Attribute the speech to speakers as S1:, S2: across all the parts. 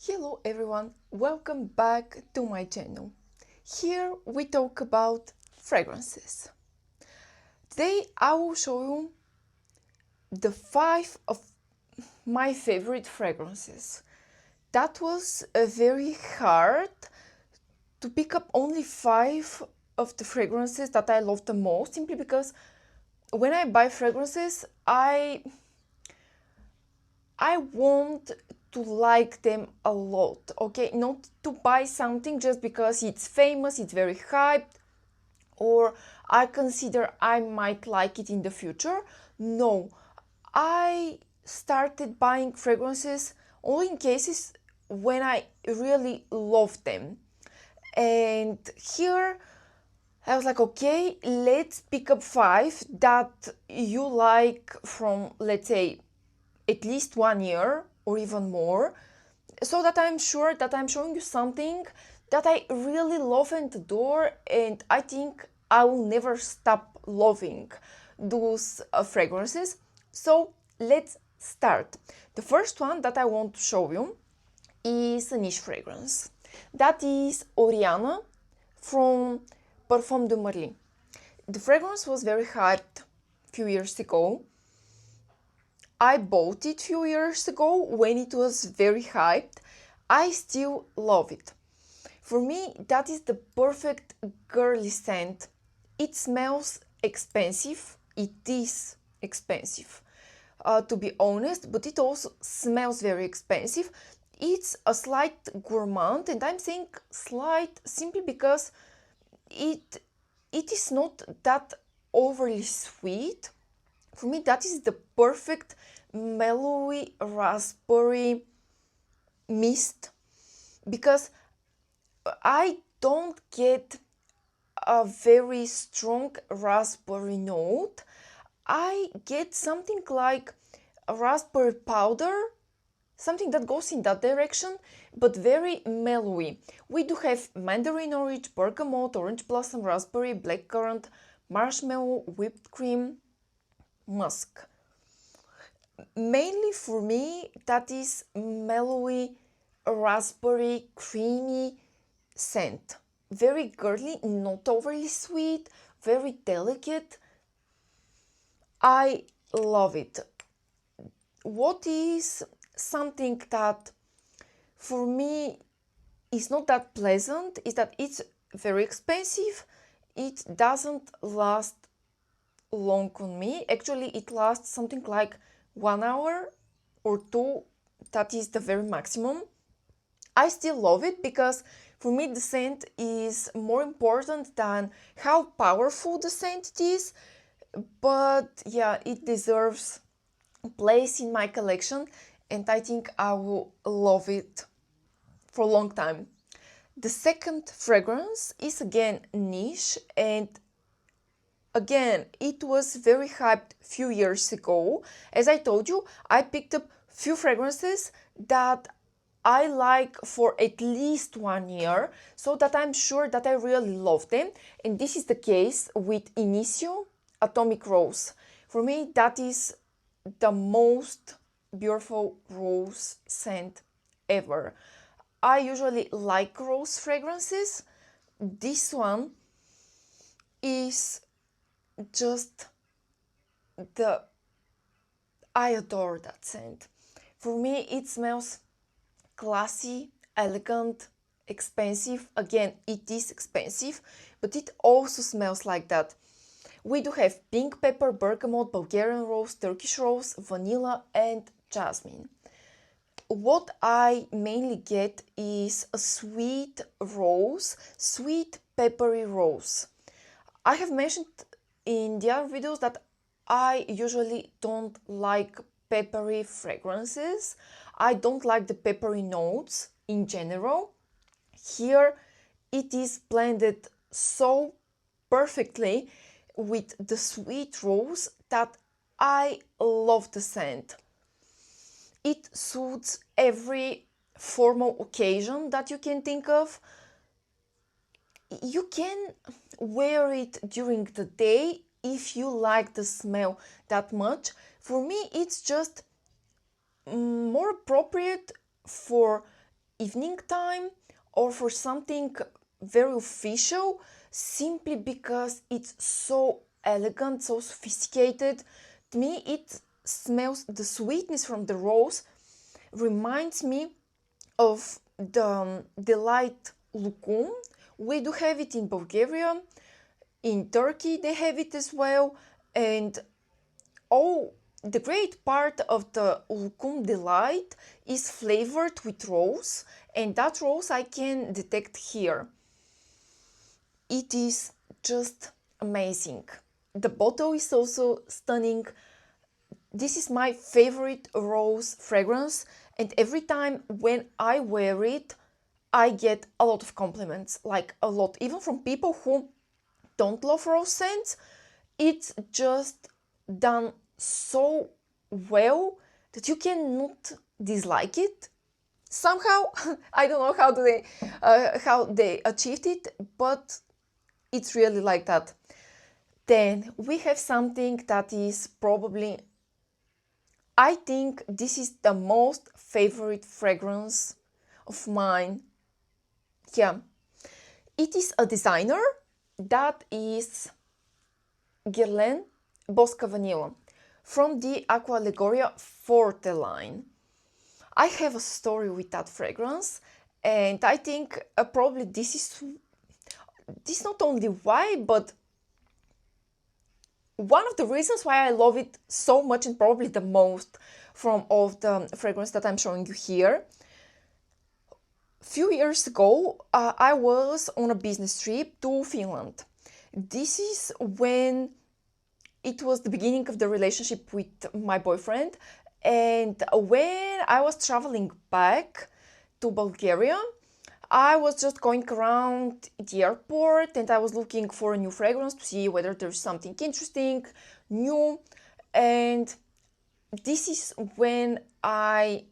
S1: Hello everyone, welcome back to my channel. Here we talk about fragrances. Today I will show you the 5 of my favorite fragrances. That was very hard to pick up only 5 of the fragrances that I love the most, simply because when I buy fragrances I want to like them a lot, okay? Not to buy something just because it's famous, it's very hyped, or I consider I might like it in the future. No, I started buying fragrances only in cases when I really love them. And here I was like, okay, let's pick up 5 that you like from, let's say, at least 1 year or even more, so that I'm sure that I'm showing you something that I really love and adore, and I think I will never stop loving those fragrances. So let's start. The first one that I want to show you is a niche fragrance. That is Oriana from Parfums de Marly. The fragrance was very hyped a few years ago. I bought it a few years ago when it was very hyped. I still love it. For me, that is the perfect girly scent. It smells expensive. It is expensive, to be honest, but it also smells very expensive. It's a slight gourmand, and I'm saying slight simply because it is not that overly sweet. For me, that is the perfect mellowy raspberry mist, because I don't get a very strong raspberry note. I get something like a raspberry powder, something that goes in that direction, but very mellowy. We do have mandarin orange, bergamot, orange blossom, raspberry, blackcurrant, marshmallow, whipped cream, musk. Mainly for me, that is mellowy, raspberry, creamy scent. Very girly, not overly sweet, very delicate. I love it. What is something that for me is not that pleasant is that it's very expensive. It doesn't last long on me. Actually, it lasts something like 1 hour or 2. That is the very maximum. I still love it because for me the scent is more important than how powerful the scent is. But yeah, it deserves a place in my collection, and I think I will love it for a long time. The second fragrance is again niche, and again, it was very hyped a few years ago. As I told you, I picked up few fragrances that I like for at least 1 year, so that I'm sure that I really love them. And this is the case with Initio Atomic Rose. For me, that is the most beautiful rose scent ever. I usually like rose fragrances. This one is just I adore that scent. For me, it smells classy, elegant, expensive. Again, it is expensive, but it also smells like that. We do have pink pepper, bergamot, Bulgarian rose, Turkish rose, vanilla, and jasmine. What I mainly get is a sweet rose, sweet peppery rose. I have mentioned in the other videos that I usually don't like peppery fragrances. I don't like the peppery notes in general. Here it is blended so perfectly with the sweet rose that I love the scent. It suits every formal occasion that you can think of. You can wear it during the day if you like the smell that much. For me, it's just more appropriate for evening time or for something very official, simply because it's so elegant, so sophisticated. To me, it smells, the sweetness from the rose reminds me of the delight lucum. We do have it in Bulgaria, in Turkey they have it as well, and the great part of the lucum delight is flavored with rose, and that rose I can detect here. It is just amazing. The bottle is also stunning. This is my favorite rose fragrance, and every time when I wear it, I get a lot of compliments, like a lot, even from people who don't love rose scents. It's just done so well that you cannot dislike it. Somehow, I don't know how they achieved it, but it's really like that. Then we have something that is probably, I think this is the most favorite fragrance of mine. Yeah, it is a designer that is Guerlain Bosca Vanilla from the Aqua Allegoria Forte line. I have a story with that fragrance, and I think probably this is not only why, but one of the reasons why I love it so much, and probably the most from all of the fragrance that I'm showing you here. A few years ago, I was on a business trip to Finland. This is when it was the beginning of the relationship with my boyfriend, and when I was traveling back to Bulgaria, I was just going around the airport and I was looking for a new fragrance to see whether there's something interesting, new, and this is when I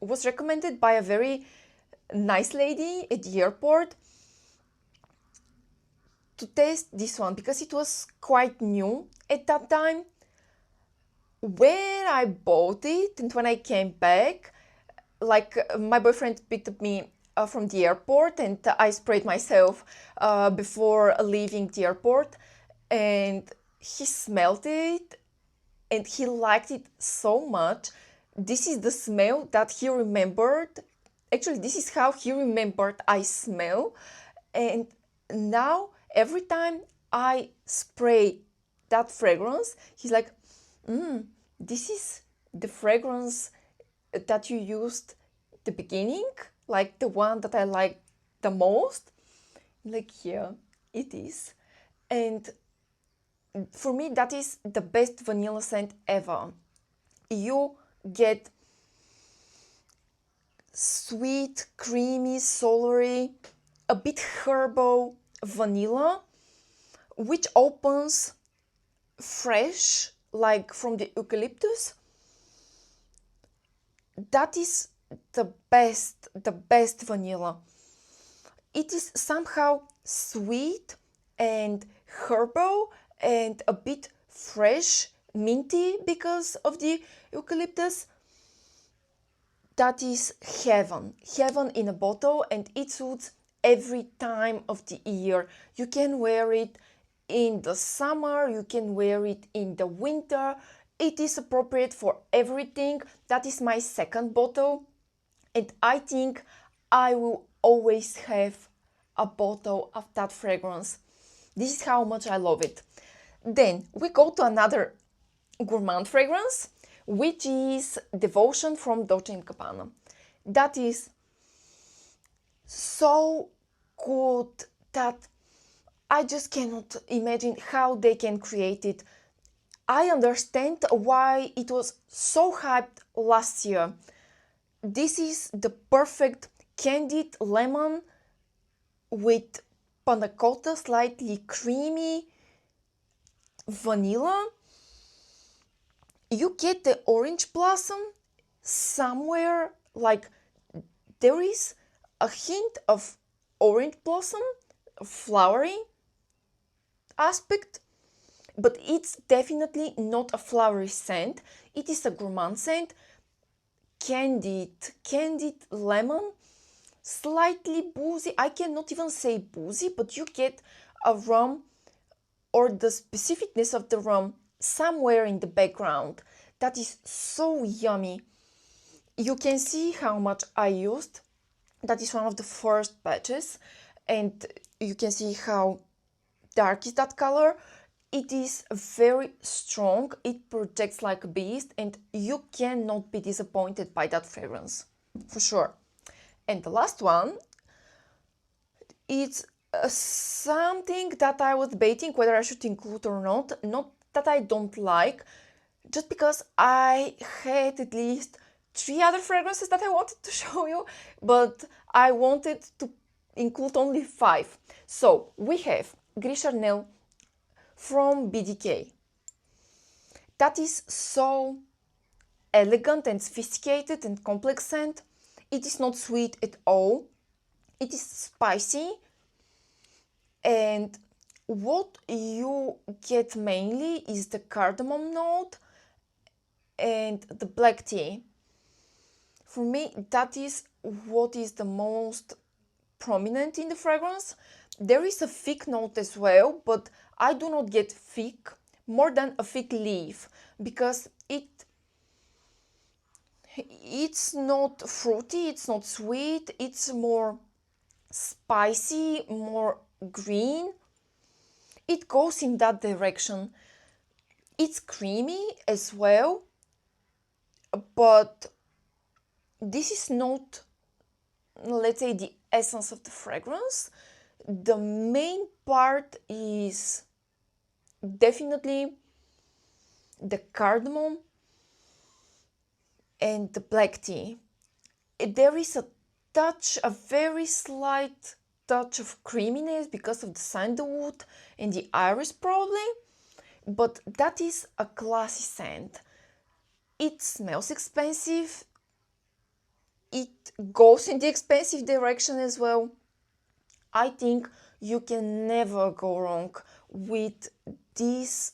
S1: was recommended by a very nice lady at the airport to taste this one because it was quite new at that time. When I bought it and when I came back, like my boyfriend picked up me from the airport and I sprayed myself before leaving the airport, and he smelled it and he liked it so much. This is the smell that he remembered. Actually, this is how he remembered I smell, and now every time I spray that fragrance, he's like, this is the fragrance that you used at the beginning, like the one that I like the most. Like, yeah, it is. And for me, that is the best vanilla scent ever. You get sweet, creamy, solary, a bit herbal vanilla, which opens fresh, like from the eucalyptus. That is the best vanilla. It is somehow sweet and herbal and a bit fresh, minty because of the eucalyptus. That is heaven in a bottle, and it suits every time of the year. You can wear it in the summer, you can wear it in the winter. It is appropriate for everything. That is my second bottle, and I think I will always have a bottle of that fragrance. This is how much I love it. Then we go to another gourmand fragrance, which is Devotion from Dolce & Gabbana. That is so good that I just cannot imagine how they can create it. I understand why it was so hyped last year. This is the perfect candied lemon with panna cotta, slightly creamy vanilla. You get the orange blossom somewhere, like there is a hint of orange blossom, flowery aspect, but it's definitely not a flowery scent. It is a gourmand scent, candied lemon, slightly boozy. I cannot even say boozy, but you get a rum or the specificness of the rum somewhere in the background. That is so yummy. You can see how much I used. That is one of the first batches, and you can see how dark is that color. It is very strong, it projects like a beast, and you cannot be disappointed by that fragrance, for sure. And the last one, it's something that I was debating whether I should include or not. Not that I don't like, just because I had at least 3 other fragrances that I wanted to show you, but I wanted to include only 5. So we have Gris Charnel from BDK. That is so elegant and sophisticated and complex scent. It is not sweet at all. It is spicy, and what you get mainly is the cardamom note and the black tea. For me, that is what is the most prominent in the fragrance. There is a fig note as well, but I do not get fig more than a fig leaf, because it's not fruity, it's not sweet, it's more spicy, more green. It goes in that direction. It's creamy as well, but this is not, let's say, the essence of the fragrance. The main part is definitely the cardamom and the black tea. There is a touch, a very slight touch of creaminess because of the sandalwood and the iris probably, but that is a classy scent. It smells expensive, it goes in the expensive direction as well. I think you can never go wrong with this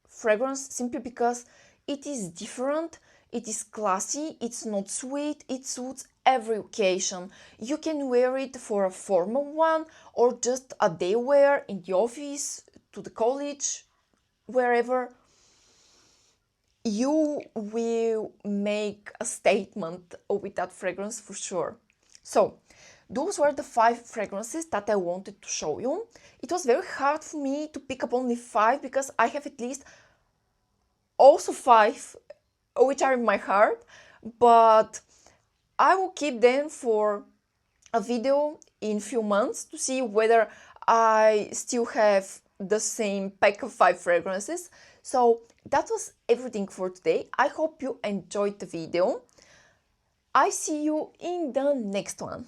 S1: fragrance, simply because it is different, it is classy, it's not sweet, it suits every occasion. You can wear it for a formal one or just a day wear in the office, to the college, wherever. You will make a statement with that fragrance for sure. So those were the 5 fragrances that I wanted to show you. It was very hard for me to pick up only 5 because I have at least also 5 which are in my heart, but I will keep them for a video in few months to see whether I still have the same pack of 5 fragrances. So that was everything for today. I hope you enjoyed the video. I see you in the next one.